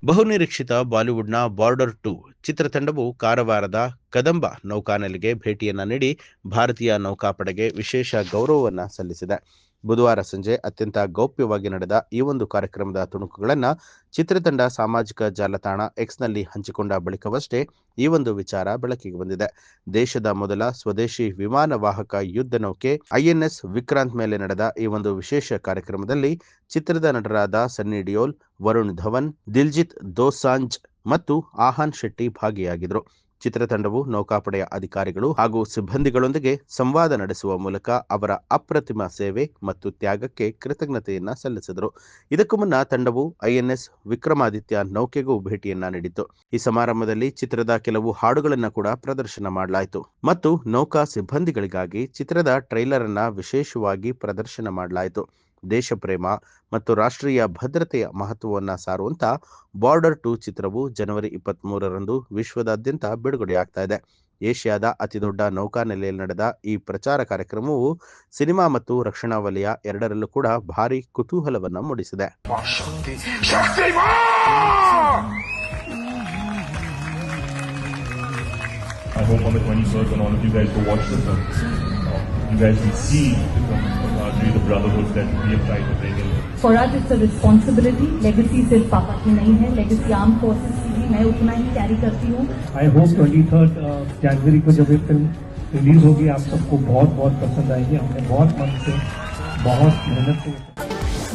ಬಹುನಿರೀಕ್ಷಿತ ಬಾಲಿವುಡ್ನ ಬಾರ್ಡರ್ 2 ಚಿತ್ರತಂಡವು ಕಾರವಾರದ ಕದಂಬ ನೌಕಾನೆಲೆಗೆ ಭೇಟಿಯನ್ನ ನೀಡಿ ಭಾರತೀಯ ನೌಕಾಪಡೆಗೆ ವಿಶೇಷ ಗೌರವವನ್ನು ಸಲ್ಲಿಸಿದೆ. ಬುಧವಾರ ಸಂಜೆ ಅತ್ಯಂತ ಗೌಪ್ಯವಾಗಿ ನಡೆದ ಈ ಒಂದು ಕಾರ್ಯಕ್ರಮದ ತುಣುಕುಗಳನ್ನು ಚಿತ್ರತಂಡ ಸಾಮಾಜಿಕ ಜಾಲತಾಣ ಎಕ್ಸ್ನಲ್ಲಿ ಹಂಚಿಕೊಂಡ ಬಳಿಕವಷ್ಟೇ ಈ ಒಂದು ವಿಚಾರ ಬೆಳಕಿಗೆ ಬಂದಿದೆ. ದೇಶದ ಮೊದಲ ಸ್ವದೇಶಿ ವಿಮಾನ ವಾಹಕ ಯುದ್ಧ ನೌಕೆ ಐಎನ್ಎಸ್ ವಿಕ್ರಾಂತ್ ಮೇಲೆ ನಡೆದ ಈ ಒಂದು ವಿಶೇಷ ಕಾರ್ಯಕ್ರಮದಲ್ಲಿ ಚಿತ್ರದ ನಟರಾದ ಸನ್ನಿ ಡಿಯೋಲ್, ವರುಣ್ ಧವನ್, ದಿಲ್ಜಿತ್ ದೋಸಾಂಜ್ ಮತ್ತು ಆಹಾನ್ ಶೆಟ್ಟಿ ಭಾಗಿಯಾಗಿದ್ದರು. ಚಿತ್ರತಂಡವು ನೌಕಾಪಡೆಯ ಅಧಿಕಾರಿಗಳು ಹಾಗೂ ಸಿಬ್ಬಂದಿಗಳೊಂದಿಗೆ ಸಂವಾದ ನಡೆಸುವ ಮೂಲಕ ಅವರ ಅಪ್ರತಿಮ ಸೇವೆ ಮತ್ತು ತ್ಯಾಗಕ್ಕೆ ಕೃತಜ್ಞತೆಯನ್ನ ಸಲ್ಲಿಸಿದರು. ಇದಕ್ಕೂ ಮುನ್ನ ತಂಡವು ಐಎನ್ಎಸ್ ವಿಕ್ರಮಾದಿತ್ಯ ನೌಕೆಗೂ ಭೇಟಿಯನ್ನ ನೀಡಿತು. ಈ ಸಮಾರಂಭದಲ್ಲಿ ಚಿತ್ರದ ಕೆಲವು ಹಾಡುಗಳನ್ನು ಕೂಡ ಪ್ರದರ್ಶನ ಮಾಡಲಾಯಿತು ಮತ್ತು ನೌಕಾ ಸಿಬ್ಬಂದಿಗಳಿಗಾಗಿ ಚಿತ್ರದ ಟ್ರೈಲರ್ ಅನ್ನ ವಿಶೇಷವಾಗಿ ಪ್ರದರ್ಶನ ಮಾಡಲಾಯಿತು. ದೇಶ ಪ್ರೇಮ ಮತ್ತು ರಾಷ್ಟ್ರೀಯ ಭದ್ರತೆಯ ಮಹತ್ವವನ್ನು ಸಾರುವಂತ ಬಾರ್ಡರ್ 2 ಚಿತ್ರವು ಜನವರಿ 23ರಂದು ವಿಶ್ವದಾದ್ಯಂತ ಬಿಡುಗಡೆಯಾಗ್ತಾ ಇದೆ. ಏಷ್ಯಾದ ಅತಿದೊಡ್ಡ ನೌಕಾನೆಲೆಯಲ್ಲಿ ನಡೆದ ಈ ಪ್ರಚಾರ ಕಾರ್ಯಕ್ರಮವು ಸಿನಿಮಾ ಮತ್ತು ರಕ್ಷಣಾ ವಲಯ ಎರಡರಲ್ಲೂ ಕೂಡ ಭಾರಿ ಕುತೂಹಲವನ್ನು ಮೂಡಿಸಿದೆ. I hope on the 21st and all of you guys go watch the film. You guys will see the brotherhood that we have tried to bring in. For us it's a responsibility. Legacy सिर्फ पापा की नहीं है, legacy armed forces की भी मैं उतना ही carry करती हूँ. I hope 23rd जनवरी को जब ये फिल्म रिलीज होगी आप सबको बहुत बहुत पसंद आएगी. हमने बहुत मन से बहुत मेहनत से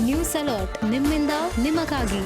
ನ್ಯೂಸ್ ಅಲರ್ಟ್ ನಿಮ್ಮಿಂದ ನಿಮಗಾಗಿ